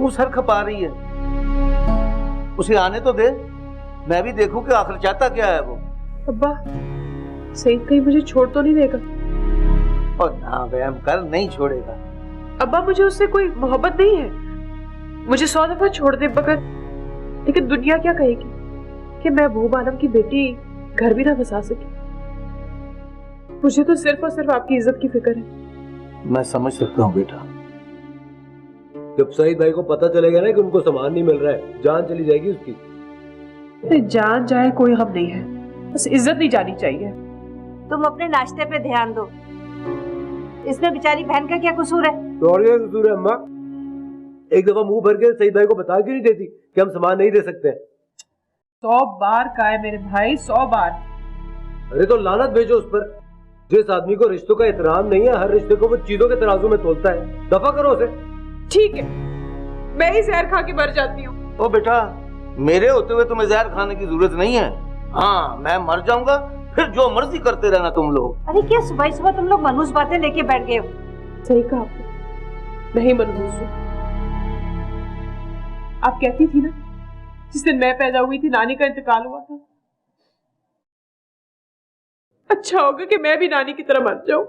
क्यों सर खपा रही है? उसे आने तो दे, मैं भी देखूं कि आखिर चाहता क्या है वो। अब्बा, सईद कहीं मुझे छोड़ तो नहीं देगा? और ना वहम कर, नहीं छोड़ेगा। अब्बा, मुझे उससे कोई मोहब्बत नहीं है। मुझे 100 दफा छोड़ दे मगर, लेकिन दुनिया क्या कहेगी कि मैं महबूब आलम की बेटी घर भी ना बसा सकी। मुझे तो सिर्फ और सिर्फ आपकी इज्जत की फिक्र है। मैं समझ सकता हूँ बेटा। जब सईद भाई को पता चलेगा ना कि उनको सामान नहीं मिल रहा है, जान चली जाएगी उसकी। जान जाए कोई गम नहीं है, बस इज्जत नहीं जानी चाहिए। तुम अपने नाश्ते पे ध्यान दो। इसमें बेचारी बहन का क्या कसूर है? तो और क्या कसूर है अम्मा? एक दफा मुंह भर के सईद भाई को बता क्यों नहीं देती कि हम सामान नहीं दे सकते? 100 बार कहा है मेरे भाई, 100 बार। अरे तो लानत भेजो उस पर। जिस आदमी को रिश्तों का एहतराम नहीं है, हर रिश्ते को वो चीजों के तराजू में तोलता है, दफा करो उसे। ठीक है, मैं ही जहर खा के मर जाती हूँ। ओ बेटा, मेरे होते हुए तुम्हें जहर खाने की जरूरत नहीं है। हाँ, मैं मर जाऊंगा, फिर जो मर्जी करते रहना तुम लोग। अरे क्या सुबह सुबह तुम लोग मनहूस बातें लेके बैठ गए हो? सही कहा आपने, नहीं मनहूस हूँ। आप कहती थी ना, जिस दिन मैं पैदा हुई थी नानी का इंतकाल हुआ था। अच्छा होगा कि मैं भी नानी की तरह मर जाऊं।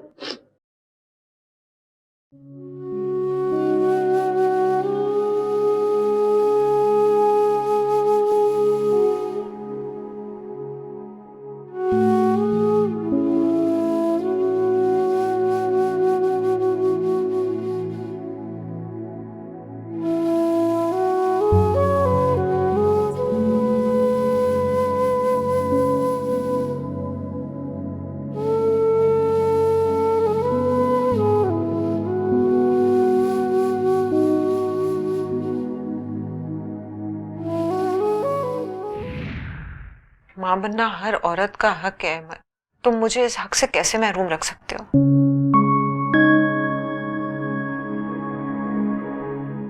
माँ बनना हर औरत का हक है अहमद। तुम मुझे इस हक से कैसे महरूम रख सकते हो?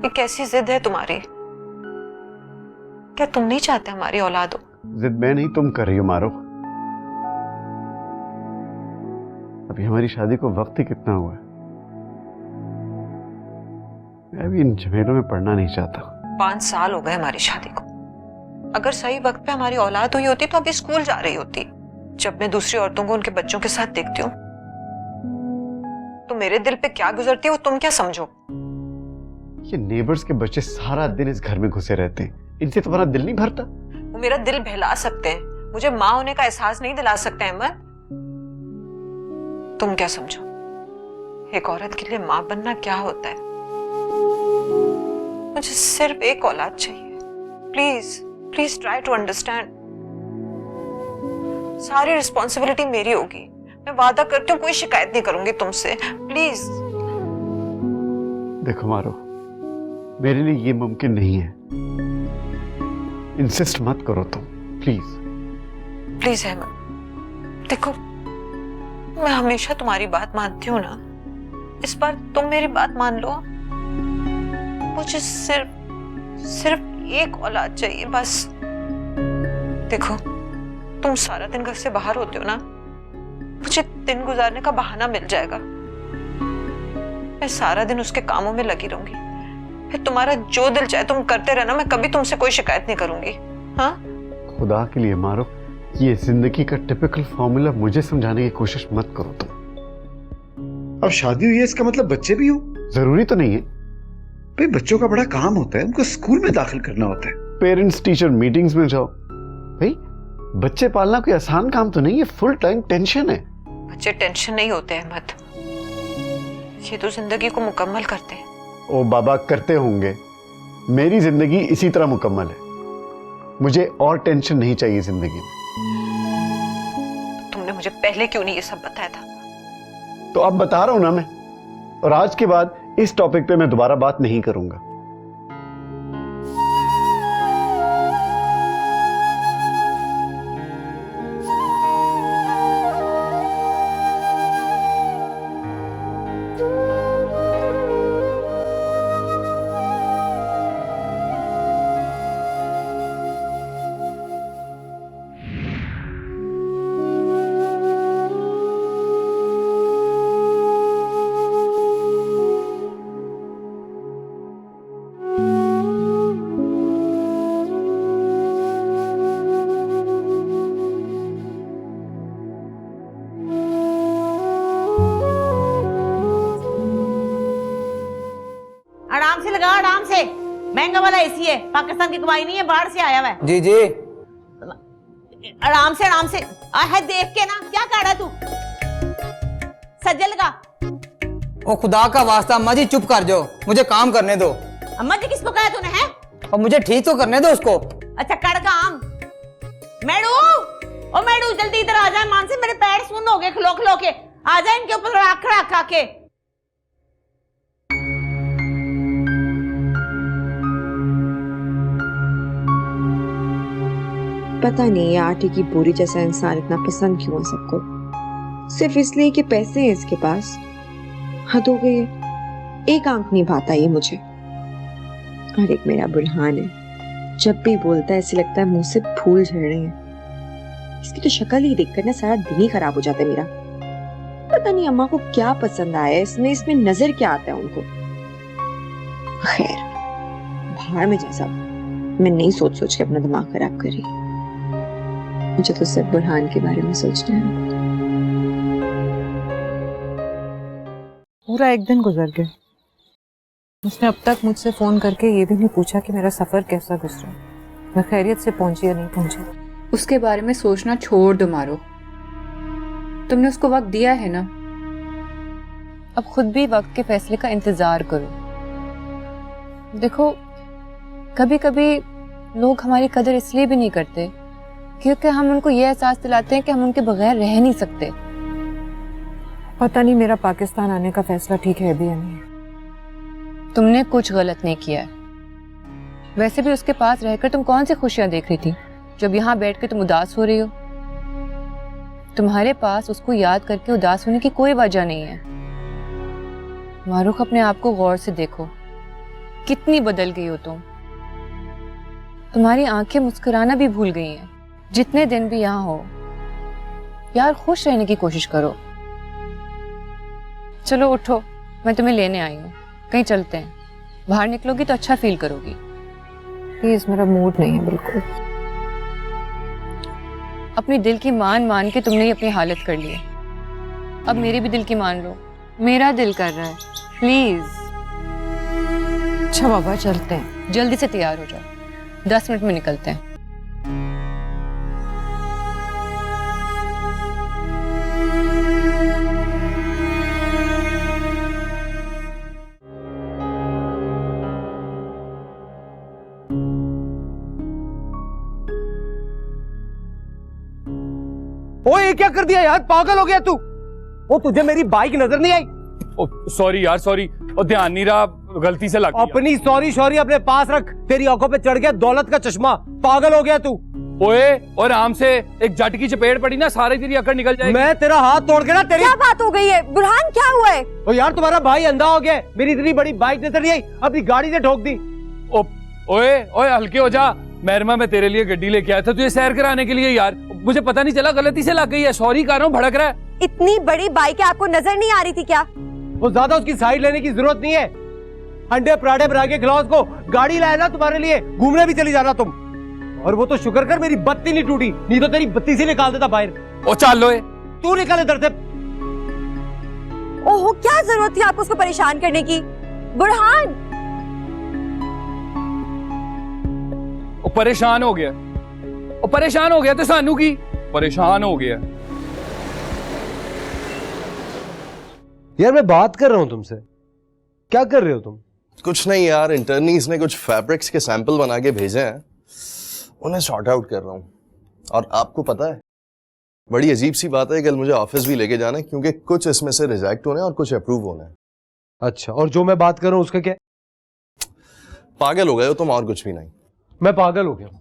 ये कैसी जिद है तुम्हारी? क्या तुम नहीं चाहते हमारी औलाद हो? जिद मैं नहीं, तुम कर रही हो मारो। अभी हमारी शादी को वक्त ही कितना हुआ है। मैं भी इन झमेलों में पड़ना नहीं चाहता। 5 साल हो गए हमारी शादी को। अगर सही वक्त पे हमारी औलाद हुई होती तो अभी स्कूल जा रही होती। जब मैं दूसरी औरतों को उनके बच्चों के साथ देखती हूँ तो मेरे दिल पे क्या गुजरती है वो तुम क्या समझो? ये नेबर्स के बच्चे सारा दिन इस घर में घुसे रहते हैं, इनसे तुम्हारा दिल नहीं भरता? वो मेरा दिल बहला सकते हैं, मुझे माँ होने का एहसास नहीं दिला सकते अहमद। तुम क्या समझो एक औरत के लिए माँ बनना क्या होता है? मुझे सिर्फ एक औलाद चाहिए। Please please try to understand. सारी रिस्पॉन्सिबिलिटी मेरी होगी। मैं वादा करती हूँ कोई शिकायत नहीं करूंगी तुमसे। प्लीज। देखो मारो, मेरे लिए ये मुमकिन नहीं है। इंसिस्ट मत करो तुम, प्लीज। प्लीज अहमद, देखो मैं हमेशा तुम्हारी बात मानती हूँ ना, इस बार तुम मेरी बात मान लो। मुझे सिर्फ एक औलाद चाहिए बस। देखो तुम सारा दिन घर से बाहर होते हो ना, मुझे दिन गुजारने का बहाना मिल जाएगा। मैं सारा दिन उसके कामों में लगी रहूंगी, फिर तुम्हारा जो दिल चाहे तुम करते रहना, मैं कभी तुमसे कोई शिकायत नहीं करूंगी। हाँ? खुदा के लिए मारो, ये जिंदगी का टिपिकल फॉर्मूला मुझे समझाने की कोशिश मत करो तुम। अब शादी हुई है इसका मतलब बच्चे भी हो? जरूरी तो नहीं है भाई, बच्चों का बड़ा काम होता है, उनको स्कूल में दाखिल करना होता है। पेरेंट्स टीचर मीटिंग्स में जाओ। भाई बच्चे पालना कोई आसान काम तो नहीं है, फुल टाइम टेंशन है। बच्चे टेंशन नहीं होते अहमद, ये तो जिंदगी को मुकम्मल करते हैं। ओ बाबा, करते होंगे। मेरी जिंदगी इसी तरह मुकम्मल है, मुझे और टेंशन नहीं चाहिए जिंदगी में। तुमने मुझे पहले क्यों नहीं ये सब बताया था? तो अब बता रहा हूं ना मैं, और आज के बाद इस टॉपिक पे मैं दोबारा बात नहीं करूंगा। आराम से लगाओ, आराम से। महंगा वाला एसी है, पाकिस्तान की कमाई नहीं है, बाहर से आया हुआ है। जी जी। आराम से, आराम से। है देख के ना, क्या कर रहा तू? सज्जे लगा। ओ खुदा का वास्ता अम्मा जी चुप कर जाओ, मुझे काम करने दो। अम्मा जी किसको कहा तूने है? और मुझे ठीक तो करने दो उसको। अच्छा कर काम। मैडू, ओ मैडू जल्दी इधर आ जाए। मान से मेरे पैर सुन्न हो गए खलो खलो के। आ जाए इनके ऊपर आखड़ा खा के। पता नहीं ये आटे की बोरी जैसा इंसान इतना पसंद क्यों है सबको, सिर्फ इसलिए कि पैसे हैं इसके पास। हद हो गई है, एक आंख नहीं भाता ये मुझे। और एक मेरा बुरहान है, जब भी बोलता है ऐसे लगता है मुंह से फूल झड़ रहे हैं। इसकी तो शक्ल ही देखकर ना सारा दिन ही खराब हो जाता है मेरा। पता नहीं अम्मा को क्या पसंद आया इसमें नजर क्या आता है उनको। खैर बाहर में जैसा, मैं नहीं सोच सोच के अपना दिमाग खराब कर रही। मुझे तो सिर्फ बुरहान के बारे में सोचना है। पूरा एक दिन गुजर गया, उसने अब तक मुझसे फोन करके ये भी नहीं पूछा कि मेरा सफर कैसा गुजरा, मैं खैरियत से पहुंची या नहीं पहुंची। उसके बारे में सोचना छोड़ दो मारो, तुमने उसको वक्त दिया है ना, अब खुद भी वक्त के फैसले का इंतजार करो। देखो कभी कभी लोग हमारी कदर इसलिए भी नहीं करते क्योंकि हम उनको ये एहसास दिलाते हैं कि हम उनके बगैर रह नहीं सकते। पता नहीं मेरा पाकिस्तान आने का फैसला ठीक है भी या नहीं। तुमने कुछ गलत नहीं किया है, वैसे भी उसके पास रहकर तुम कौन सी खुशियां देख रही थी जब यहाँ बैठ के तुम उदास हो रही हो। तुम्हारे पास उसको याद करके उदास होने की कोई वजह नहीं है। मारूख अपने आप को गौर से देखो, कितनी बदल गई हो तुम। तुम्हारी आंखें मुस्कुराना भी भूल गई हैं। जितने दिन भी यहाँ हो यार खुश रहने की कोशिश करो। चलो उठो, मैं तुम्हें लेने आई हूँ, कहीं चलते हैं। बाहर निकलोगी तो अच्छा फील करोगी। प्लीज मेरा मूड नहीं है बिल्कुल। अपनी दिल की मान के तुमने ही अपनी हालत कर ली है, अब मेरी भी दिल की मान लो। मेरा दिल कर रहा है, प्लीज। अच्छा बाबा चलते हैं, जल्दी से तैयार हो जाओ, 10 मिनट में निकलते हैं। ओ ये क्या कर दिया यार, पागल हो गया तू? ओ तुझे मेरी बाइक नजर नहीं आई? ओ सॉरी यार सॉरी, और ध्यान नहीं रहा, गलती से लग गया। अपनी सॉरी अपने पास रख, तेरी आंखों पे चढ़ गया दौलत का चश्मा, पागल हो गया तू। ओए और आराम से, एक जट की चपेट पड़ी ना सारी तेरी अकड़ निकल जाएगी। मैं तेरा हाथ तोड़ के ना तेरी। क्या बात हो गई है बुरहान, क्या हुआ है? ओ यार तुम्हारा भाई अंधा हो गया, मेरी इतनी बड़ी बाइक नजर नहीं आई, अपनी गाड़ी से ठोक दी। ओए ओए हल्के हो जा, मेहरमा मैं तेरे लिए गड्डी लेके आया था तुझे सैर कराने के लिए यार, मुझे पता नहीं चला, गलती से लग गई है, सॉरी कर रहा हूँ, भड़क रहा है। इतनी बड़ी बाइक है, आपको नजर नहीं आ रही थी क्या? वो ज्यादा उसकी साइड लेने की जरूरत नहीं है, अंडे पराठे बना के खिलाओ उसको, गाड़ी लाया ना तुम्हारे लिए, घूमने भी चली जाना तुम। और वो तो शुक्र कर मेरी बत्ती नहीं टूटी, नहीं तो तेरी बत्ती से निकाल देता बाहर। ओ चल लो, तू निकाल इधर से। ओहो क्या जरूरत थी आपको उसको परेशान करने की? बुरहान परेशान हो गया, परेशान हो गया तो सानू की परेशान हो गया। यार मैं बात कर रहा हूं तुमसे, क्या कर रहे हो तुम? कुछ नहीं यार, इंटर्नीज ने कुछ फैब्रिक्स के सैंपल बना के भेजे हैं, उन्हें सॉर्ट आउट कर रहा हूं। और आपको पता है बड़ी अजीब सी बात है, कल मुझे ऑफिस भी लेके जाना है क्योंकि कुछ इसमें से रिजेक्ट होने और कुछ अप्रूव होना है। अच्छा, और जो मैं बात कर रहा हूं उसका क्या? पागल हो गए हो तुम, और कुछ भी नहीं। मैं पागल हो गया हूं,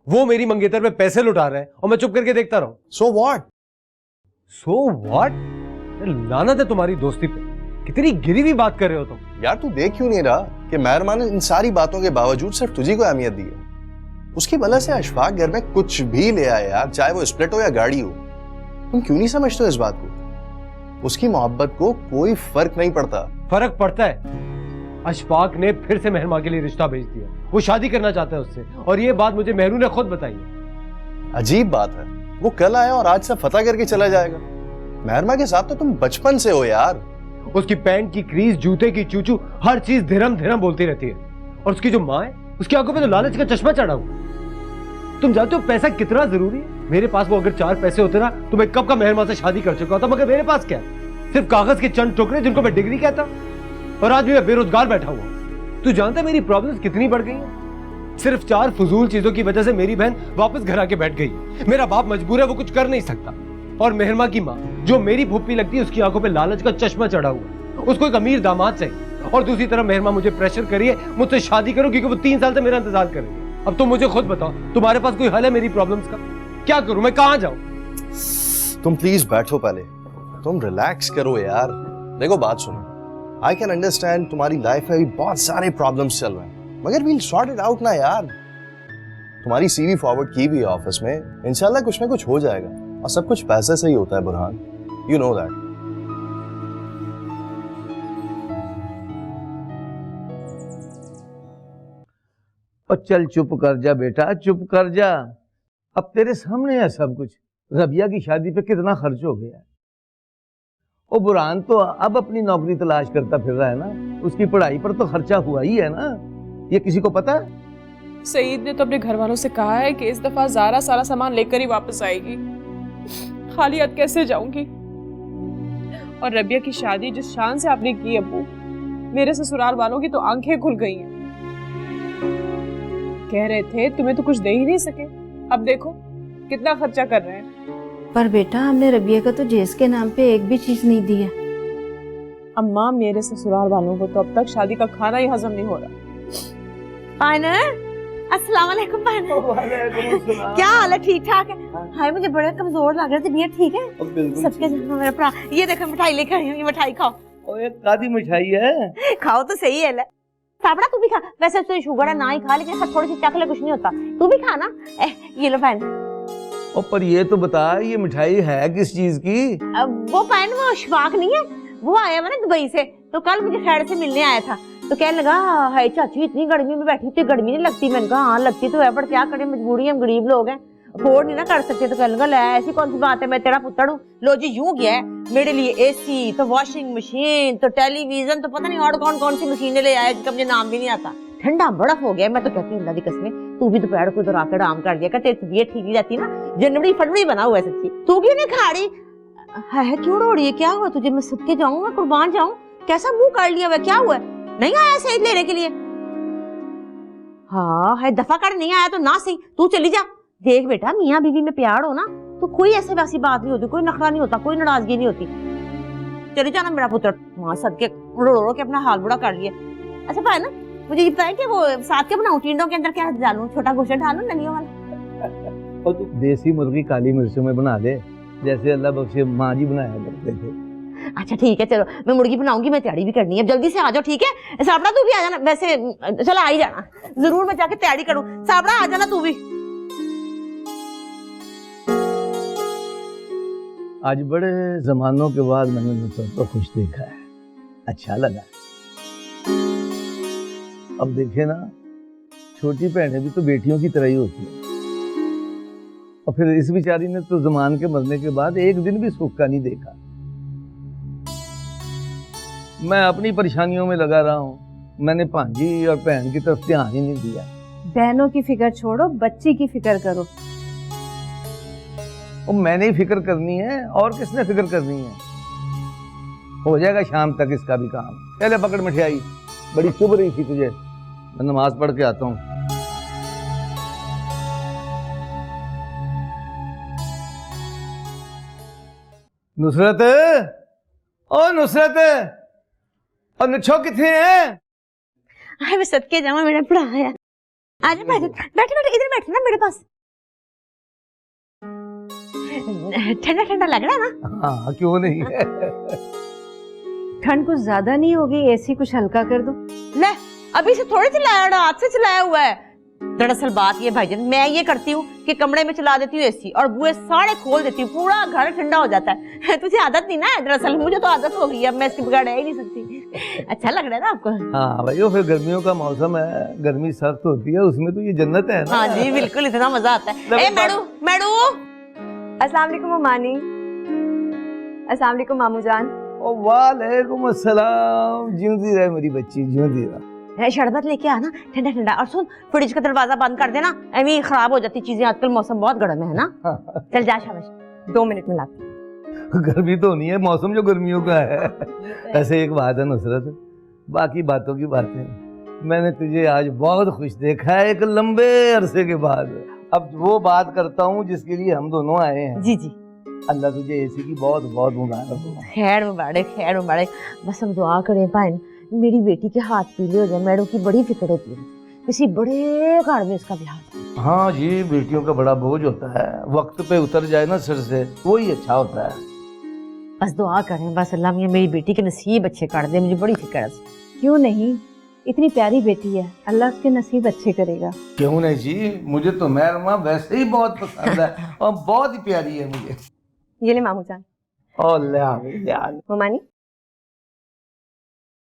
वो मेरी मंगेतर में पैसे लुटा रहे हैं और मैं चुप करके देखता रहूं। So what? So what? लानत है तुम्हारी दोस्ती पे, कितनी गिरी हुई बात कर रहे हो तुम। यार तू देख क्यों नहीं रहा कि मेहरमा ने इन सारी बातों के बावजूद सिर्फ तुझी को अहमियत दी है। उसकी वजह से अशफाक घर में कुछ भी ले आए यार, चाहे वो स्प्लिट हो या गाड़ी हो। तुम क्यों नहीं समझते हो इस बात को? उसकी मोहब्बत को कोई फर्क नहीं पड़ता। फर्क पड़ता है। अशफाक ने फिर से मेहरमा के लिए रिश्ता भेज दिया, वो शादी करना चाहता है उससे, और ये बात मुझे मेहरू ने खुद बताई है। अजीब बात है, वो कल आया और आज से फतह करके चला जाएगा। मेहरमा के साथ तो तुम बचपन से हो यार। उसकी पैंट की क्रीज, जूते की चूचू, हर चीज धिरम धिरम बोलती रहती है। और उसकी जो माँ है, उसकी आंखों पे तो लालच का चश्मा चढ़ा हुआ। तुम जानते हो पैसा कितना जरूरी है? मेरे पास वो अगर 4 पैसे होते ना तो मैं कब का मेहरमा से शादी कर चुका होता, मगर मेरे पास क्या है? सिर्फ कागज के चंद टुकड़े जिनको मैं डिग्री कहता, और आज भी मैं बेरोजगार बैठा हुआ। तू जानता है मेरी प्रॉब्लम्स कितनी बढ़ गई हैं? सिर्फ 4 फजूल चीजों की वजह से मेरी बहन वापस घर आके बैठ गई। मेरा बाप मजबूर है, वो कुछ कर नहीं सकता। और मेहरमा की माँ जो मेरी फूफी लगती है, उसकी आंखों पे लालच का चश्मा चढ़ा हुआ। उसको एक अमीर दामाद चाहिए। और दूसरी तरफ मेहरमा मुझे प्रेशर करिए मुझसे शादी करो, क्योंकि वो 3 साल से मेरा इंतजार कर रही है। अब तुम मुझे खुद बताओ, तुम्हारे पास कोई हल है मेरी प्रॉब्लम्स का? क्या करूं मैं, कहां जाऊं? तुम प्लीज बैठो, पहले तुम रिलैक्स करो यार। देखो बात सुनो, आई कैन अंडरस्टैंड तुम्हारी लाइफ में भी बहुत सारे प्रॉब्लम्स चल रहे हैं, मगर वील सॉर्ट इट आउट ना यार। तुम्हारी सीवी फॉरवर्ड की भी है ऑफिस में, इंशाल्लाह कुछ ना कुछ हो जाएगा। और सब कुछ पैसे से ही होता है बुरहान, यू नो दैट। और चल चुप कर जा बेटा, चुप कर जा। अब तेरे सामने है सब कुछ। रबिया की शादी पे कितना खर्च हो गया है। वो बुरहान तो अब अपनी नौकरी तलाश करता फिर रहा है ना, उसकी पढ़ाई पर तो खर्चा हुआ ही है ना, ये किसी को पता है? सईद ने तो अपने घर वालों से कहा है कि इस दफा ज़ारा सारा सामान लेकर ही वापस आएगी। खाली हाथ कैसे जाऊंगी? और रबिया की शादी जिस शान से आपने की अब्बू, मेरे ससुराल वालों की तो आंखें खुल गई हैं। कह रहे थे तुम्हें तो कुछ दे ही नहीं सके, अब देखो कितना खर्चा कर रहे हैं। पर बेटा हमने रबिया का तो जेस के नाम पे एक भी चीज नहीं दी है। अम्मा मेरे ससुराल वालों को तो अब तक शादी का खाना ही हजम नहीं हो रहा। पायनर, अस्सलाम वालेकुम पायनर। क्या हाल है? ठीक ठाक है? हाय मुझे बड़ा कमजोर लग रहा है, तबीयत ठीक है? सबके मेरा भरा, ये देखो मिठाई लेकर आई हूं, ये मिठाई खाओ। ओए कादी मिठाई है, खाओ तो सही है। साबड़ा तू भी खा, वैसे तो शुगर है ना ही खा, लेकिन थोड़ी सी चख ले, कुछ नहीं होता। तू भी खा ना। ये लो पायन। ओ पर ये तो बता, ये मिठाई है किस चीज की? वो पायन वो अशफाक नहीं है, वो आया हुआ ना दुबई से, तो कल मुझे खैर से मिलने आया था, तो कहने लगा हाय चाची इतनी गर्मी में बैठी थी, गर्मी नहीं लगती? मैंने कहा हाँ लगती तो है, पर क्या करें मजबूरी, हम गरीब लोग हैं, अफोर्ड नहीं ना कर सकते। तो कहने लगा ले ऐसी कौन सी बात है, मैं तेरा पुत्र हूँ। लो जी यूं गया है मेरे लिए एसी, तो वॉशिंग मशीन, तो टेलीविजन, तो पता नहीं और कौन कौन सी मशीनें ले आया जिनका मुझे नाम भी नहीं आता। ठंडा बर्फ हो गया। मैं तो कहती हूँ अल्लाह की कसम, तू भी दोपहर को इधर आकर आराम कर दिया कर, तेरी तबीयत ठीक नहीं रहती ना, जनवरी फरवरी बना हुआ है सच्ची। तू क्यों नहीं खा रही है? क्यों रो रही है? क्या हुआ तुझे? मैं सबके जाऊंगा, कुर्बान जाऊं? कैसा मुंह कर लिया हुआ, क्या हुआ? नहीं आया सईद लेने के लिए? हाँ है, दफा कर, नहीं आया तो ना सही, तू चली जा। देख बेटा, मियाँ बीवी में प्यार हो ना तो कोई ऐसे वैसी बात नहीं होती, कोई नखरा नहीं होता, कोई नाराजगी नहीं होती। चली जाना मेरा पुत्र, वहां सदके रो रो के अपना हाल बुरा कर लिया। अच्छा भाई ना, मुझे ये बताया कि वो साथ के बनाऊं, टिंडों के अंदर क्या डालूं? छोटा गोश्त डालूं नलियों वाला? और तू देसी मुर्गी काली मिर्चों में बना दे, जैसे अल्लाह बख्शे माँ जी बनाया करते थे। अच्छा ठीक है, चलो मैं मुर्गी बनाऊंगी, मैं तैयारी भी करनी है, जल्दी से आ जाओ ठीक है? साबड़ा तू भी आ जाना, वैसे चलो आ ही जाना जरूर, मैं जाके तैयारी करूं। साबड़ा आ जाना तू भी। आज बड़े जमानों के बाद मैंने नुसरत को खुश देखा है, अच्छा लगा। अब देखे ना, छोटी बहनें भी तो बेटियों की तरह ही होती है। और फिर इस बेचारी ने तो जमान के मरने के बाद एक दिन भी सुख का नहीं देखा। मैं अपनी परेशानियों में लगा रहा हूँ, मैंने भांजी और बहन की तरफ ध्यान ही नहीं दिया। बहनों की फिक्र छोड़ो, बच्ची की फिक्र करो। और मैंने ही फिक्र करनी है, और किसने फिक्र करनी है? हो जाएगा शाम तक इसका भी काम। पहले पकड़ मिठाई, बड़ी चुभ रही थी तुझे, मैं नमाज पढ़ के आता हूँ। नुसरत, ओ नुसरत, और निछो किथे हैं? मैं सदके जाऊं, मेरा पढ़ाया। आजा बैठे बैठे, इधर बैठे ना मेरे पास। ठंडा ठंडा लग रहा है ना? हाँ क्यों नहीं है। ठंड कुछ ज्यादा नहीं होगी, एसी कुछ हल्का कर दो। ले अभी से थोड़ी चलाया, हाथ से चलाया हुआ है। दरअसल बात ये भाईजान, मैं ये करती हूँ कि कमरे में चला देती हूँ एसी और बुए सारे खोल देती हूँ, पूरा घर ठंडा हो जाता है। तुझे आदत नहीं ना है, दरअसल मुझे तो आदत हो गई है, अब मैं इसकी बिगाड़ ही नहीं सकती। अच्छा लग रहा है ना आपको? हाँ भाई, फिर गर्मियों का मौसम है, गर्मी सख्त होती है, उसमें तो ये जन्नत है ना। हाँ जी बिल्कुल, इतना मजा आता है। ए मैडू मैडू, अस्सलाम वालेकुम मानी। अस्सलाम वालेकुम मामू जान। ओ वालेकुम अस्सलाम। जिंदी रहे मेरी बच्ची, जिंदी रहे। शरबत लेके आना ठंडा ठंडा, और सुन फ्रिज का दरवाजा बंद कर देना, ऐਵੇਂ खराब हो जाती चीजें, आजकल मौसम बहुत गर्म है ना। चल जा शाबाश, 2 मिनट में लाती। गर्मी तो नहीं है, मौसम जो गर्मियों का है। ऐसे एक बात है नुसरत, बाकी बातों की बातें, मैंने तुझे आज बहुत खुश देखा है एक लंबे अरसे के बाद। अब वो बात करता हूँ जिसके लिए हम दोनों आए हैं। जी जी। अल्लाह तुझे ऐसी की बहुत बहुत मुबारक हो। खैर मुबारक, खैर मुबारक। बस हम दुआ करें भाई मेरी बेटी के हाथ पीले हो जाए। मैडम की बड़ी फिक्र होती है, किसी बड़े घर में इसका ब्याह हो। हाँ जी, बेटियों का बड़ा बोझ होता है, वक्त पे उतर जाए ना सिर से, वही अच्छा होता है। बस दुआ करें, बस अल्लाह मियां मेरी बेटी के नसीब अच्छे कर दे, मुझे बड़ी फिक्र है। क्यों नहीं, इतनी प्यारी बेटी है, अल्लाह उसके नसीब अच्छे करेगा। क्यों नहीं जी, मुझे तो मेहरमा वैसे ही बहुत पसंद है और बहुत ही प्यारी है मुझे। ये ले मामू जान। और ले आ गई, ले आ गई। ममानी,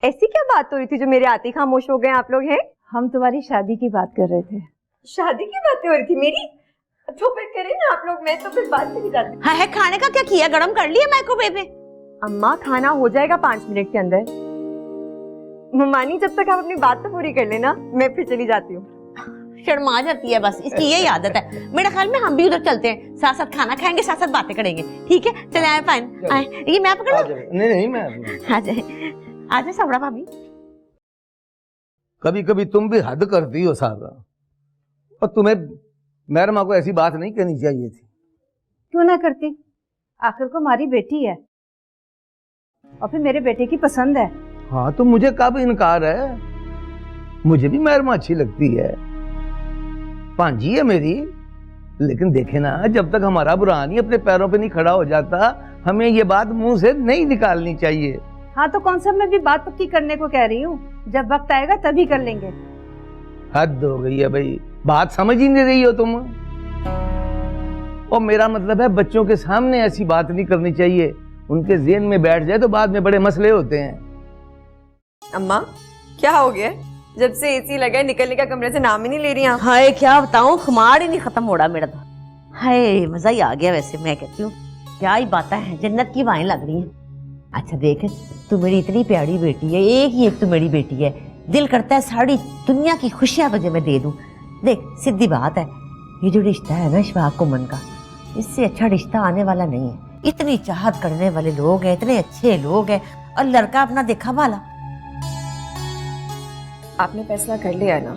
ऐसी क्या बात हो रही थी जो मेरे आते ही खामोश हो गए आप लोग हैं? हम तुम्हारी शादी की बात कर रहे थे। शादी की बातें हो रही थी मेरी? तो फिर करें ना आप लोग, मैं तो फिर बात नहीं करती। हाँ है, खाने का क्या किया, गरम कर लिया माइक्रोवेव में? अम्मा खाना हो जाएगा 5 मिनट के अंदर। ममानी जब तक आप अपनी बात तो पूरी कर लेना, मैं फिर चली जाती हूँ। शर्मा जाती है बस, इसकी यही आदत है। मेरे ख्याल में हम भी उधर चलते हैं, साथ साथ खाना खाएंगे, साथ साथ बातें करेंगे। ठीक है, चले आए पाइन आए। ये मैं पकड़ लूं? नहीं नहीं, मैं आ जाए, आ जाए सबरा भाभी। कभी कभी तुम भी हद करती हो सारा, और तुम्हें मेहरमा को ऐसी बात नहीं कहनी चाहिए थी। क्यों ना करती, आखिर को हमारी बेटी है और फिर मेरे बेटे की पसंद है। हाँ तो मुझे कब इनकार है, मुझे भी मेहरमा अच्छी लगती है, भांजी है मेरी। लेकिन देखे ना, जब तक हमारा बुरहान ही अपने पैरों पे नहीं खड़ा हो जाता, हमें ये बात मुंह से नहीं निकालनी चाहिए। हाँ तो कौन सा मैं भी बात पक्की करने को कह रही हूँ, जब वक्त आएगा तभी कर लेंगे। हद हो गई है भाई, बात समझ ही नहीं रही हो तुम। और मेरा मतलब है बच्चों के सामने ऐसी बात नहीं करनी चाहिए, उनके ज़हन में बैठ जाए तो बाद में बड़े मसले होते हैं। अम्मा क्या हो गया, जब से एसी लगा है निकलने का कमरे से नाम ही नहीं ले रही आप? हाय क्या बताऊं, खुमार ही नहीं खत्म हो रहा मेरा तो। हाय मजा ही आ गया। वैसे मैं कहती हूँ क्या ही बातें हैं, जन्नत की वाइन लग रही हैं। अच्छा देख, तू मेरी इतनी प्यारी बेटी है, एक ही एक तू मेरी बेटी है, दिल करता है सारी दुनिया की खुशियां तुझे मैं दे दूं। देख सीधी बात है, ये जो रिश्ता है ना इशफाक कुमन का, इससे अच्छा रिश्ता आने वाला नहीं है। इतनी चाहत करने वाले लोग हैं, इतने अच्छे लोग हैं, और लड़का अपना देखा वाला। आपने फैसला कर लिया ना,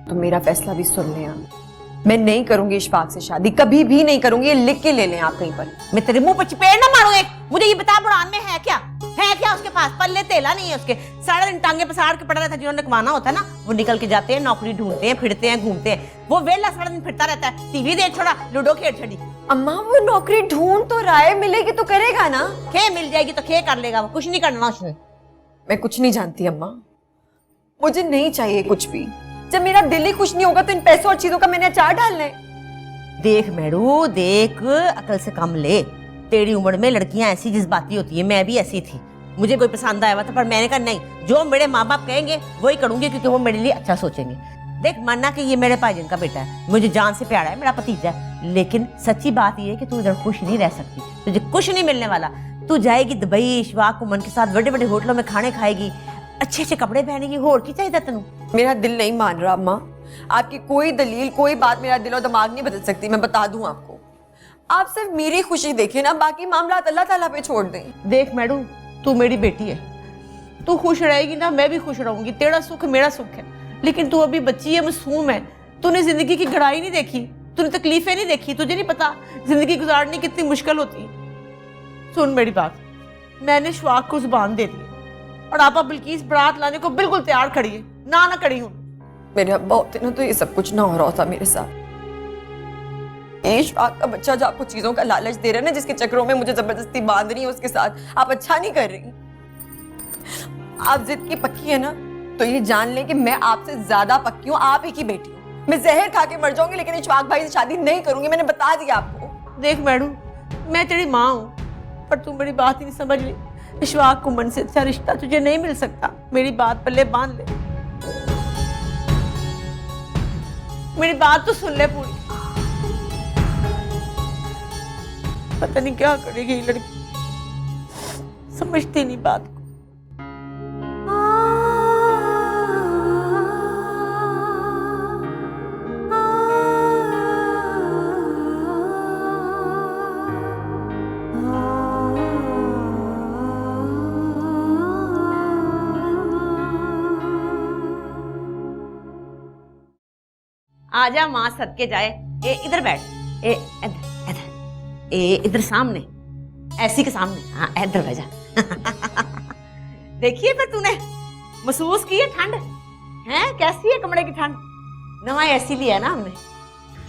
तो मेरा फैसला भी सुन लें आप। मैं नहीं करूंगी इशफाक से शादी, कभी भी नहीं करूंगी, ये लिख के ले लें आप कहीं पर। मैं तेरे मुंह पर चपेड़ ना मारूं एक। मुझे ये बता, बुढ़ान में है क्या उसके पास? पल्ले तेला नहीं है उसके, सारा दिन टांगे पसार के पड़ा रहता है। जिन्होंने कमाना होता है ना, वो निकल के जाते हैं, नौकरी ढूंढते हैं, फिरते हैं, घूमते हैं। वो वेला सारा दिन फिरता रहता है, टीवी देख छोड़ा, लूडो खेल छड़ी। अम्मा वो नौकरी ढूंढ तो रहा है, मिलेगी तो करेगा ना। खे मिल जाएगी तो खे कर लेगा, वो कुछ नहीं करना उसने। मैं कुछ नहीं जानती अम्मा, मुझे नहीं चाहिए कुछ भी। जब मेरा दिल ही खुश नहीं होगा तो इन पैसों और चीजों का मैंने अचार डालना है। देख मैडू देख, अकल से कम ले। तेरी उम्र में लड़कियां ऐसी जज्बाती होती है, मैं भी ऐसी थी। मुझे कोई पसंद आया हुआ था, पर मैंने कहा नहीं, जो मेरे माँ बाप कहेंगे वही करूंगी, क्योंकि वो मेरे लिए अच्छा सोचेंगे। देख मानना कि ये मेरे भाईजान का बेटा है, मुझे जान से प्यारा है, मेरा भतीजा है, लेकिन सच्ची बात ये है कि तू इधर खुश नहीं रह सकती, तुझे कुछ नहीं मिलने वाला। तू जाएगी दुबई इशफाक कुमन के साथ, बड़े बड़े होटलों में खाने खाएगी, अच्छे अच्छे कपड़े पहनेगी, होर की चाहिए तेनू? मेरा दिल नहीं मान रहा अम्मा, आपकी कोई दलील कोई बात मेरा दिल और दिमाग नहीं बदल सकती। मैं बता दूं आपको, आप सिर्फ मेरी खुशी देखें ना, बाकी मामला अल्लाह ताला पे छोड़ दें। देख मैडू, तू मेरी बेटी है, तू खुश रहेगी ना, मैं भी खुश रहूंगी, तेरा सुख मेरा सुख है। लेकिन तू अभी बच्ची है, मासूम है, तूने जिंदगी की गहराई नहीं देखी, तूने तकलीफें नहीं देखी, तुझे नहीं पता जिंदगी गुजारनी कितनी मुश्किल होती है। सुन मेरी बात, मैंने इशफाक को जुबान दे दी और आपा बिल्किस बारात लाने को बिल्कुल तैयार खड़ी है, ना खड़ी हूँ। मेरे अब्बा होते ना तो ये सब कुछ ना हो रहा था मेरे साथ। इशफाक का बच्चा जो आपको चीजों का लालच दे रहा है ना, जिसके चक्रों में मुझे जबरदस्ती बांध रही है उसके साथ, आप अच्छा नहीं कर रही। आप जिद की पक्की है ना, तो ये जान लें कि मैं आपसे ज्यादा पक्की हूँ, आप ही की बेटी हूँ। मैं जहर खा के मर जाऊंगी, लेकिन इशफाक भाई से शादी नहीं करूंगी, मैंने बता दिया आपको। देख मैडू, मैं तेरी माँ हूँ, पर तू मेरी बात ही नहीं समझ रही। इशफाक कुमन से अच्छा रिश्ता तुझे नहीं मिल सकता, मेरी बात पल्ले बांध ले, मेरी बात तो सुन ले पूरी। पता नहीं क्या करेगी ये लड़की, समझती नहीं बात को। आजा माँ सदके जाए। ए इधर बैठ, ए इधर इधर, ए इधर सामने, ऐसी के सामने, हाँ इधर बैठ जा। देखिए फिर तूने महसूस की है ठंड है? कैसी है कमरे की ठंड? नवा एसी लिया है ना हमने।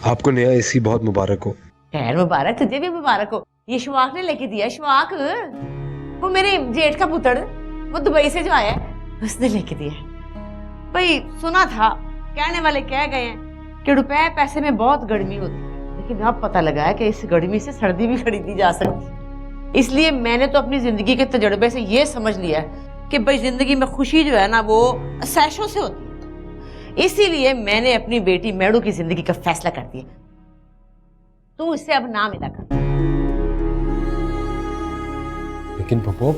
आपको नया एसी बहुत मुबारक हो। खैर मुबारक, तुझे भी मुबारक हो। ये शवाक ने लेके दिया। शवाक वो मेरे जेठ का पुत्र, वो दुबई से जो आया है, उसने लेके दिया। भाई सुना था, कहने वाले कह गए हैं कि रुपए पैसे में बहुत गर्मी होती है, लेकिन अब पता लगा है कि इस गर्मी से सर्दी भी खरीदी जा सकती है। इसलिए मैंने तो अपनी जिंदगी के तजुर्बे से ये समझ लिया है कि भाई जिंदगी में खुशी जो है ना वो सैशों से होती है। इसीलिए मैंने अपनी बेटी मेड़ू की जिंदगी का फैसला कर दिया। तू इससे अब ना मिला कर। लेकिन पप्पो,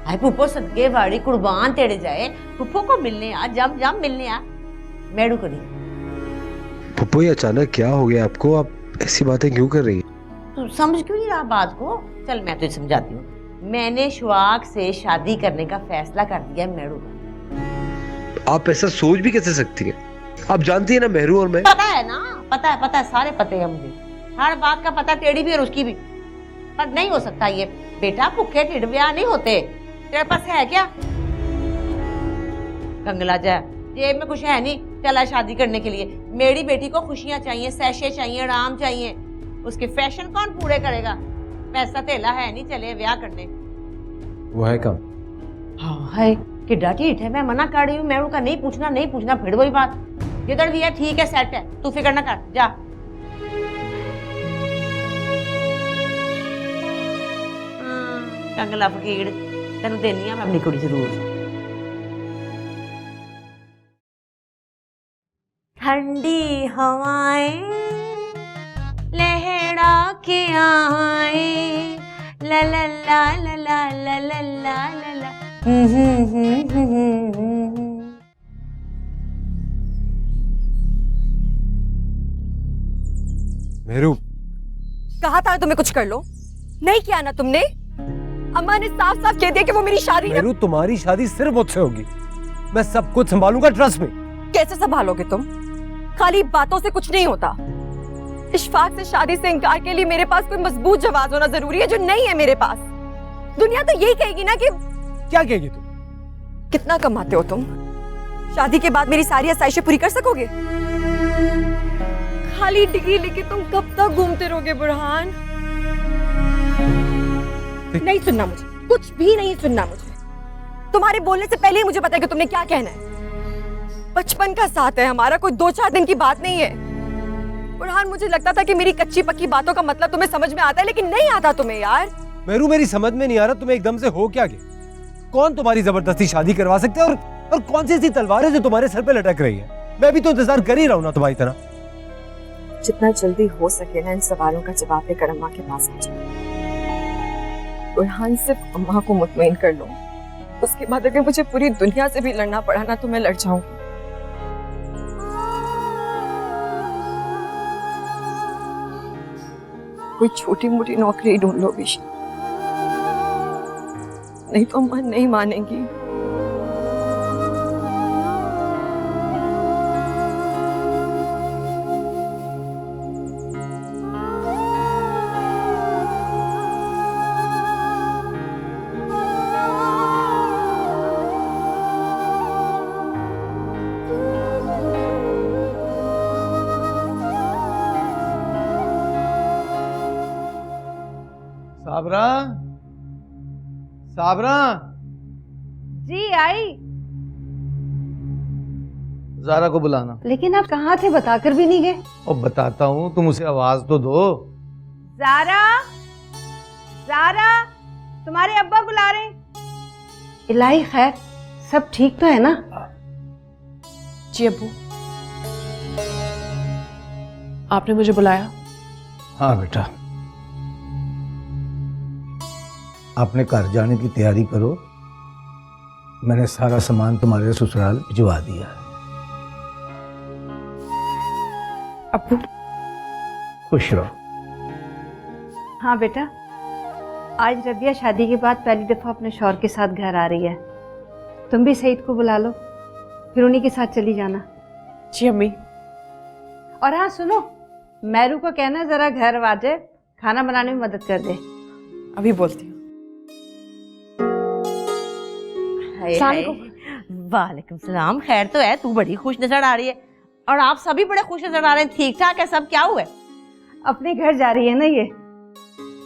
हाय पुप्पो सदके वाड़ी कुर्बान तेरे जाए। पुप्पो को मिलने आ, जम जम मिलने आ, मेड़ू को नहीं। पप्पो ये अचानक क्या हो गया आपको? आप ऐसी बातें क्यों कर रही हैं? तू समझ क्यों नहीं रहा बात को? चल मैं तुझे समझाती हूँ। मैंने शवाक से शादी करने का फैसला कर दिया मेड़ू का। आप ऐसा सोच भी कैसे सकती हैं? आप जानती है ना मेहरू और मैं। पता है ना, पता है, सारे पते हैं मुझे। हर बात का पता, तेरी भी और उसकी भी। पर नहीं हो सकता ये बेटा, भूखे ढिड ब्याह नहीं होते। तेरे पास है क्या? कंगला जा, जेब में कुछ है नहीं, चला शादी करने के लिए। मेरी बेटी को खुशियां चाहिए, सैशे चाहिए, आराम चाहिए। उसके फैशन कौन पूरे करेगा? पैसा तेला है नहीं, चले ब्याह करने। वो है कम। हाँ है कि ढीठ है। मैं मना कर रही हूँ मेरू का नहीं पूछना, फिर वही बात। जिधर भी है ठीक है, सेट है, तू फिक्र ना कर, जा। कंगला फकीर, तेन देनी है मैं अपनी कुड़ी जरूर। ठंडी हवाएं लहरा के आए, ला ला ला ला ला ला ला ला ला। मेहरू, कहा था तुम्हें कुछ कर लो, नहीं किया ना तुमने। अम्मा ने साफ साफ कह दिया कि वो मेरी शादी ना। मेहरू, तुम्हारी शादी सिर्फ मुझसे होगी। मैं सब कुछ संभालूंगा, ट्रस्ट में। कैसे संभालोगे तुम? खाली बातों से कुछ नहीं होता। इशफाक से शादी से इनकार के लिए मेरे पास कोई मजबूत जवाब होना जरूरी है, जो नहीं है मेरे पास। दुनिया तो यही कहेगी ना कि क्या कहेगी तुम? कितना कमाते हो तुम? शादी के बाद मेरी सारी आसाइशें पूरी कर सकोगे? खाली डिग्री लेके तुम कब तक घूमते रहोगे बुरहान? नहीं सुनना मुझे, कुछ भी नहीं सुनना मुझे। तुम्हारे बोलने से पहले ही मुझे पता है कि तुमने क्या कहना है। बचपन का साथ है हमारा, कोई 2-4 दिन की बात नहीं है। बुरहान, मुझे लगता था कि मेरी कच्ची पक्की बातों का मतलब तुम्हें समझ में आता है, लेकिन नहीं आता तुम्हें यार। मेरू, मेरी समझ में नहीं आ रहा तुम्हें एकदम से हो क्या गया? कौन तुम्हारी जबरदस्ती शादी करवा सकते हैं? और कौन सी ऐसी तलवार है जो तुम्हारे सर पे लटक रही है? मैं भी तो इंतजार कर ही रहा हूँ ना तुम्हारी तरह। जितना जल्दी हो सके ना इन सवालों का जवाब लेकर अम्मा के पास आ जाओ। बुरहान, सिर्फ अम्मा को मुतमईन कर लो, उसके बाद अगर मुझे पूरी दुनिया से भी लड़ना पड़ा ना तो मैं लड़ जाऊंगी। कोई छोटी मोटी नौकरी ढूंढ लो विशी, नहीं तो अम्मा नहीं मानेंगी। साबरा, साबरा। जी आई। ज़ारा को बुलाना। लेकिन आप कहाँ थे, बताकर भी नहीं गए। और बताता हूँ, तुम उसे आवाज तो दो। ज़ारा, ज़ारा, तुम्हारे अब्बा बुला रहे हैं। इलाही खैर, सब ठीक तो है ना? जी अब्बू, आपने मुझे बुलाया? हाँ बेटा, अपने घर जाने की तैयारी करो। मैंने सारा सामान तुम्हारे ससुराल भिजवा दिया है। अब्बू, खुश रहो। हाँ बेटा, आज रबिया शादी के बाद पहली दफा अपने शौहर के साथ घर आ रही है। तुम भी सईद को बुला लो, फिर उन्हीं के साथ चली जाना। जी अम्मी। और हाँ सुनो, मैरू को कहना जरा घर आ जाए, खाना बनाने में मदद कर दे। अभी बोलती हूँ। वालेकुम सलाम। खैर तो है, तू बड़ी खुश नजर आ रही है और आप सभी बड़े खुश नजर आ रहे हैं। ठीक ठाक है सब? क्या हुआ? अपने घर जा रही है ना ये।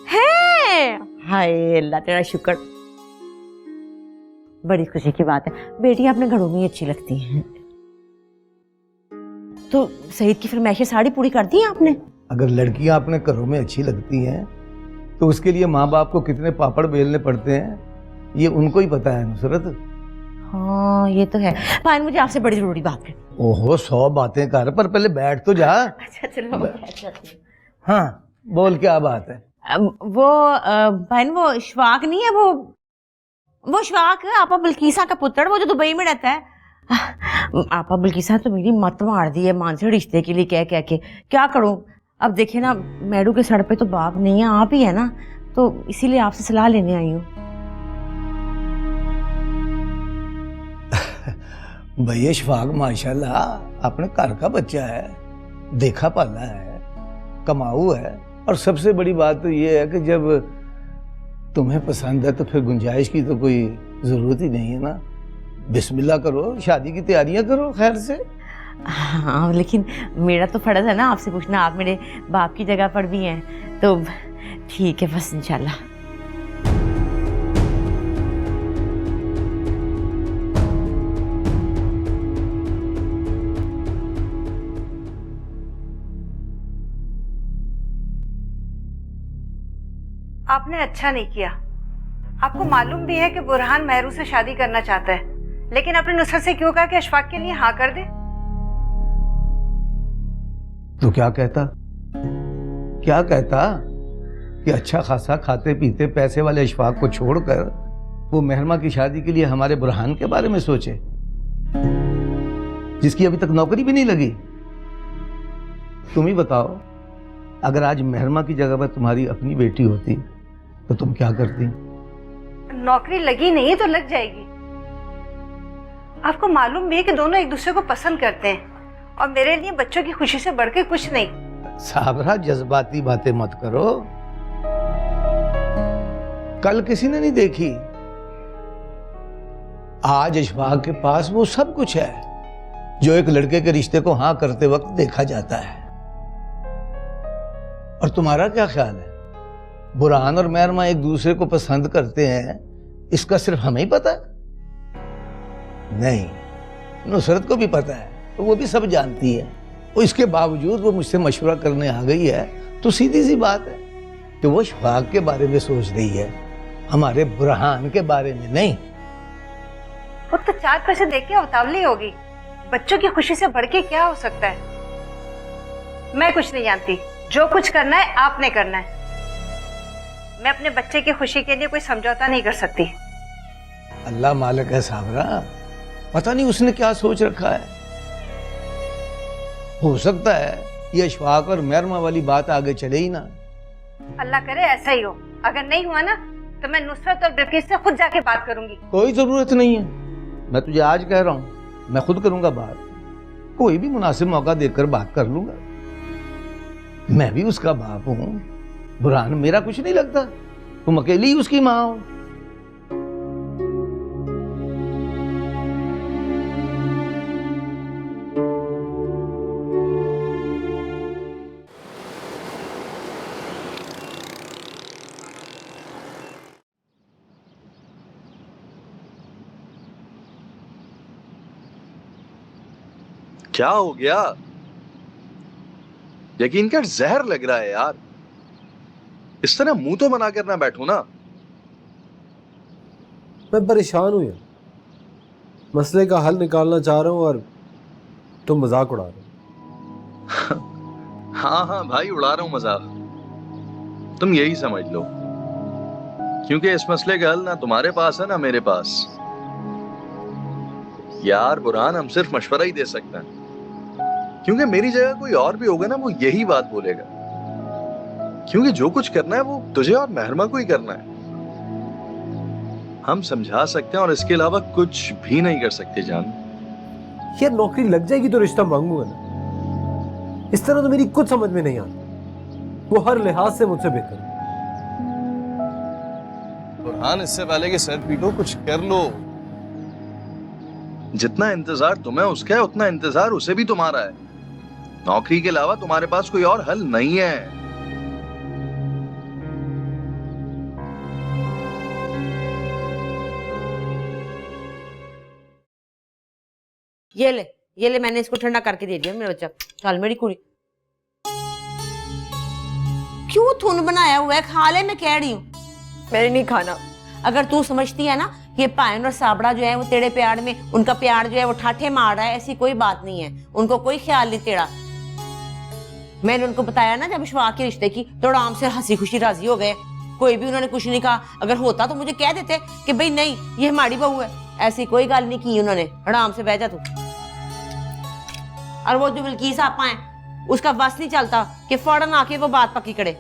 है हाय अल्लाह तेरा शुक्र, बड़ी खुशी की बात है। बेटियां अपने घरों में ही अच्छी लगती हैं। तो सईद की फरमाइशें सारी पूरी कर दी हैं आपने? अगर लड़कियां अपने घरों में अच्छी लगती हैं तो उसके लिए माँ बाप को कितने पापड़ बेलने पड़ते हैं, ये उनको ही पता है नुसरत। हाँ ये तो है। पाइन, मुझे आपसे बड़ी जरूरी बात करनी। ओहो 100 बातें कर, पर पहले बैठ तो जा। अच्छा चलो। हाँ बोल, क्या बात है? वो बहन, वो इशफाक नहीं है, वो इशफाक आपा बल्कीसा का पुत्र, वो जो दुबई में रहता है। आपा बल्कीसा तो मेरी मत मार दी है मान से रिश्ते के लिए कह कह के। क्या करूं? अब देखिए ना, मैडू के सर पे तो बाप नहीं है, आप ही है ना, तो इसीलिए आपसे सलाह लेने आई हूँ। भैया इशफाक माशाल्लाह अपने घर का बच्चा है, देखा पाला है, कमाऊ है, और सबसे बड़ी बात तो ये है कि जब तुम्हें पसंद है तो फिर गुंजाइश की तो कोई जरूरत ही नहीं है ना। बिस्मिल्लाह करो, शादी की तैयारियां करो खैर से। हाँ लेकिन मेरा तो फर्ज है ना आपसे पूछना, आप मेरे बाप की जगह पर भी हैं, तो ठीक है बस इंशाल्लाह। आपने अच्छा नहीं किया। आपको मालूम भी है कि बुरहान मेहरू से शादी करना चाहता है, लेकिन आपने नुसरत से क्यों कहा कि अशफाक के लिए हाँ कर दे? तो क्या कहता कि अच्छा खासा खाते पीते पैसे वाले इशफाक को छोड़कर वो मेहरमा की शादी के लिए हमारे बुरहान के बारे में सोचे, जिसकी अभी तक नौकरी भी नहीं लगी। तुम ही बताओ, अगर आज मेहरमा की जगह पर तुम्हारी अपनी बेटी होती तो तुम क्या करती? नौकरी लगी नहीं तो लग जाएगी। आपको मालूम भी है कि दोनों एक दूसरे को पसंद करते हैं, और मेरे लिए बच्चों की खुशी से बढ़कर कुछ नहीं। साबरा जज्बाती बातें मत करो। कल किसी ने नहीं देखी, आज इशफाक के पास वो सब कुछ है जो एक लड़के के रिश्ते को हाँ करते वक्त देखा जाता है। और तुम्हारा क्या ख्याल है, बुरहान और मेहरमा एक दूसरे को पसंद करते हैं, इसका सिर्फ हमें ही पता है? नहीं, नुसरत को भी पता है, तो वो भी सब जानती है। और इसके बावजूद वो मुझसे मशवरा करने आ गई है, तो सीधी सी बात है कि वो इशफाक के बारे में सोच रही है, हमारे बुरहान के बारे में नहीं। वो तो 4 पैसे देख के उतावली होगी। बच्चों की खुशी से बढ़ के क्या हो सकता है? मैं कुछ नहीं जानती, जो कुछ करना है आपने करना है। मैं अपने बच्चे की खुशी के लिए कोई समझौता नहीं कर सकती। अल्लाह मालिक है साबरा, पता नहीं उसने क्या सोच रखा है। हो सकता है ये इशफाक और मेहरमा वाली बात आगे चले ही ना। अल्लाह करे ऐसा ही हो। अगर नहीं हुआ ना तो मैं नुसरत और बिल्किस से खुद जाके बात करूंगी। कोई जरूरत नहीं है, मैं तुझे आज कह रहा हूं, मैं खुद करूंगा बात। कोई भी मुनासिब मौका देकर बात कर लूंगा। मैं भी उसका बाप हूं, बुरहान मेरा कुछ नहीं लगता, तुम अकेली ही उसकी माँ हो। क्या हो गया? यकीन कर जहर लग रहा है यार। इस तरह मुंह तो बना कर ना बैठो ना। मैं परेशान हूं यार, मसले का हल निकालना चाह रहा हूं और तुम मजाक उड़ा रहे हो। हाँ हाँ भाई, उड़ा रहा हूं मजाक। तुम यही समझ लो क्योंकि इस मसले का हल ना तुम्हारे पास है ना मेरे पास। यार बुरहान, हम सिर्फ मशवरा ही दे सकते हैं, क्योंकि मेरी जगह कोई और भी होगा ना, वो यही बात बोलेगा। क्योंकि जो कुछ करना है वो तुझे और महरमा को ही करना है। हम समझा सकते हैं और इसके अलावा कुछ भी नहीं कर सकते जान। यार नौकरी लग जाएगी तो रिश्ता मांगूंगा ना। इस तरह तो मेरी कुछ समझ में नहीं आता। वो हर लिहाज से मुझसे बेहतर है। बुरहान, इससे पहले कि सर पीटो कुछ कर लो। जितना इंतजार तुम्हें उसका है उतना इंतजार उसे भी तुम्हारा है। नौकरी के अलावा तुम्हारे पास कोई और हल नहीं है। ये ले मैंने इसको ठंडा करके दे दिया मेरा बच्चा। चल मेरी कुड़ी, क्यों थून बनाया हुआ है? खा ले, मैं कह रही हूँ। मैंने नहीं खाना। अगर तू समझती है ना कि पायन और साबड़ा जो है वो तेरे प्यार में, उनका प्यार जो है वो ठाठे मार रहा है, ऐसी कोई बात नहीं है। उनको कोई ख्याल नहीं तेरा। मैंने उनको बताया ना जब इशफाक के रिश्ते की, तो आराम से हंसी खुशी राजी हो गए। कोई भी उन्होंने कुछ नहीं कहा। अगर होता तो मुझे कह देते कि भाई नहीं ये हमारी बहू है। ऐसी कोई गल नहीं की उन्होंने। आराम से बह जा तू। और वो जो बिल्किस आपा है, उसका बस नहीं चलता कि फौरन आके वो बात पक्की करे।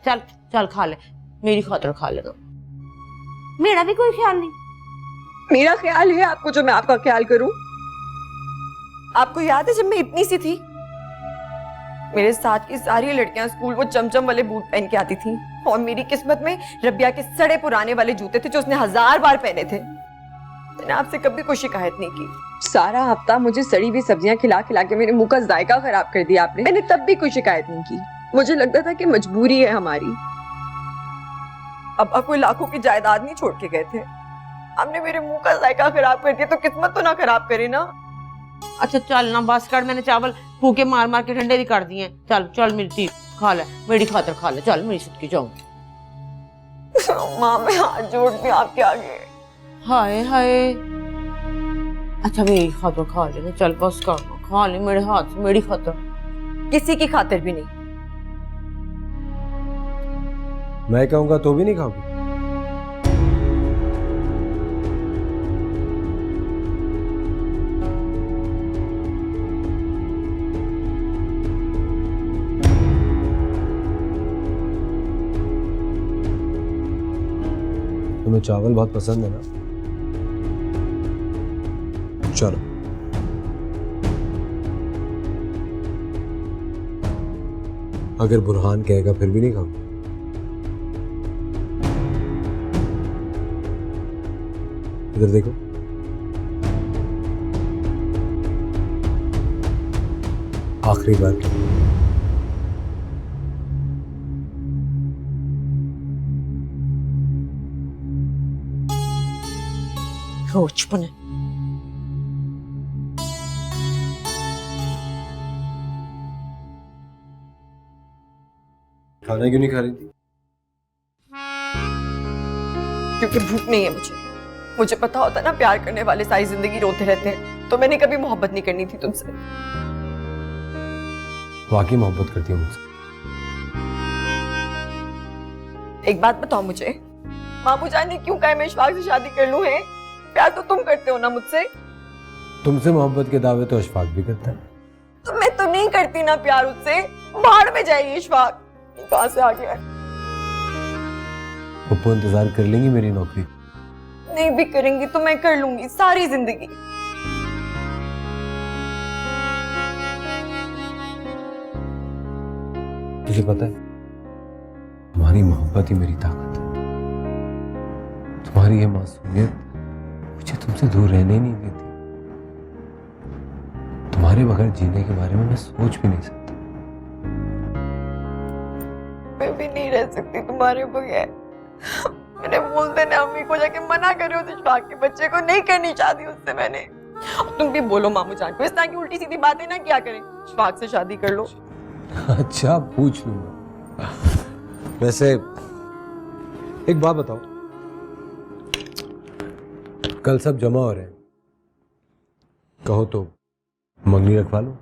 चल चल खा ले, मेरी खातिर खा ले। तो मेरा भी कोई ख्याल नहीं। मेरा ख्याल है आपको जो मैं आपका ख्याल करूं। आपको याद है जब मैं इतनी सी थी, मेरे साथ की सारी लड़कियां स्कूल वो चमचम वाले बूट पहन के आती थी, और मेरी किस्मत में रबिया के सड़े पुराने वाले जूते थे जो उसने 1000 बार पहने थे। मैंने आपसे कभी कोई शिकायत नहीं की। सारा हफ्ता मुझे सड़ी हुई सब्जियां खिला खिला के मेरे मुंह का जायका खराब कर दिया आपने। मैंने तब भी कोई शिकायत नहीं की। मुझे लगता था कि मजबूरी है हमारी। अब्बा कोई लाखों की जायदाद नहीं छोड़ के गए थे। हमने मेरे मुंह का जायका खराब कर दिया, तो किस्मत तो ना खराब करे ना। अच्छा चल ना, बस कर। मैंने चावल फूके मार मार के ठंडे भी कर दिए। चल चल मेरी चीज खा ले, मेरी खातिर खा ले। चल मेरी सदकी जाऊं। माँ मैं हाथ जोड़ती हूं आपके आगे। हाय हाय। अच्छा मेरी खातिर खा ले। चल बस कर, खा ले मेरे हाथ से, मेरी खातिर। किसी की खातिर भी नहीं। मैं कहूंगा तो भी नहीं खाओगी? तुम्हें चावल बहुत पसंद है ना? चलो अगर बुरहान कहेगा फिर भी नहीं खाऊंगा। इधर देखो, आखिरी बार। रोचपन है। खाना क्यों नहीं खा रही थी? क्योंकि भूख नहीं है मुझे। मुझे पता होता ना प्यार करने वाले सारी जिंदगी रोते रहते हैं, तो मैंने कभी मोहब्बत नहीं करनी थी तुमसे। वाकई मोहब्बत करती हूँ मुझसे। एक बात बताओ मुझे, मामू जान ने क्यों कहा मैं इशफाक से शादी कर लूं? है प्यार तो तुम करते हो ना मुझसे। तुमसे मोहब्बत के दावे तो इशफाक भी करता है। तो मैं तो नहीं करती ना प्यार उससे। बाहर में जाइए इशफाक। कहां से आ गया? पप्पू इंतजार कर लेंगी मेरी नौकरी? नहीं भी करेंगी तो मैं कर लूंगी सारी जिंदगी। तुझे पता है, तुम्हारी मोहब्बत ही मेरी ताकत है। तुम्हारी ये मासूमियत मुझे तुमसे दूर रहने ही नहीं देती। तुम्हारे बगैर जीने के बारे में मैं सोच भी नहीं सकता। मैं भी नहीं रह सकती तुम्हारे बगैर। मैंने बोल देना अम्मी को जाके मना करे उस इशफाक के बच्चे को, नहीं करनी चाहती उससे मैंने। तुम भी बोलो मामू जान को, इस तरह की उल्टी सीधी बातें ना क्या करें। इशफाक से शादी कर लो। अच्छा पूछ लूंगा। वैसे एक बात बताओ, कल सब जमा हो रहे हैं, कहो तो मंगनी रखवा लो।